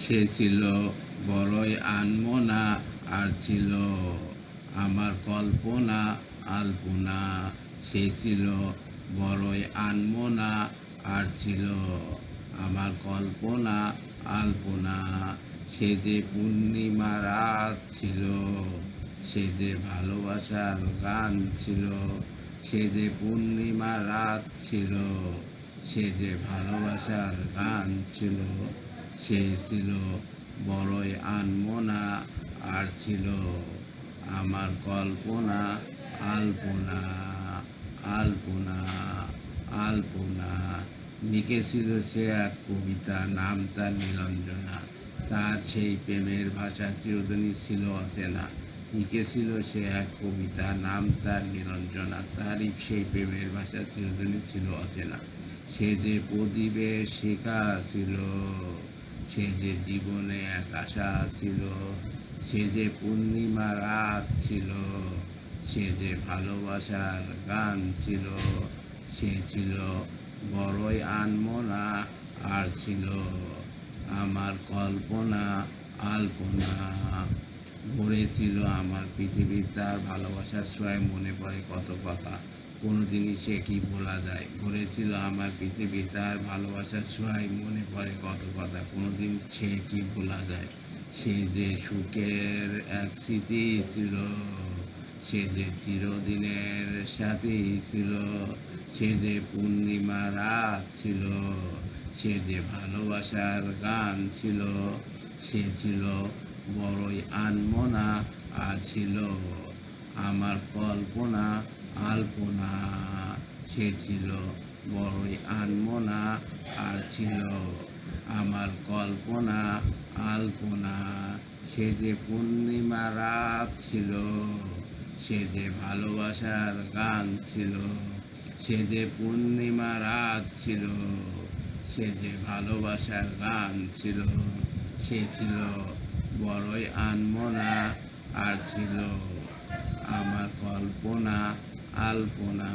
সে ছিল বড়ই আনমনা, আর ছিল আমার কল্পনা আলপনা। সে ছিল বড়ই আনমনা, আর ছিল আমার কল্পনা আলপনা। সে যে পূর্ণিমা রাত ছিল, সে যে ভালোবাসার গান ছিল। সে যে পূর্ণিমা রাত ছিল, সে যে ভালোবাসার গান ছিল। সে ছিল বড়ই আনমনা, আর ছিল আমার কল্পনা আলপনা আলপনা আলপনা। লিখেছিল সে এক কবিতা, নাম তার নীলাঞ্জনা। তার সেই প্রেমের ভাষা চিরদিনই ছিল অচেনা। লিখেছিল সে এক কবিতা, নাম তার নীলাঞ্জনা। তারই সেই প্রেমের ভাষা চিরদিনই ছিল অচেনা। সে যে প্রদীপের শিখা ছিল, সে যে জীবনে এক আশা ছিল। সে যে পূর্ণিমা রাত ছিল, সে যে ভালোবাসার গান ছিল। সে ছিল বড়ই আনমনা, আর ছিল আমার কল্পনা আলপনা। ভরেছিল আমার পৃথিবী তার ভালোবাসার ছোঁয়ায়, মনে পড়ে কত কথা, কোনোদিনই সে কি ভোলা যায়। ভরেছিল আমার পৃথিবী তার ভালোবাসার ছোঁয়ায়, মনে পড়ে কত কথা, কোনোদিন সে কি ভোলা যায়। সে যে সুখের এক স্মৃতি ছিল, সে যে চিরদিনের সাথী ছিল। সে যে পূর্ণিমা রাত ছিল, সে যে ভালোবাসার গান ছিল। সে ছিল বড়ই আনমনা, আর ছিল আমার কল্পনা আলপনা। সে ছিল বড়ই আনমনা, আর ছিল আমার কল্পনা আলপনা। সে যে পূর্ণিমা রাত ছিল, সে যে ভালোবাসার গান ছিল। সে যে পূর্ণিমা রাত ছিল, সে যে ভালোবাসার গান ছিল। সে ছিল বড়ই আনমনা, আর ছিল আমার কল্পনা আলপনা।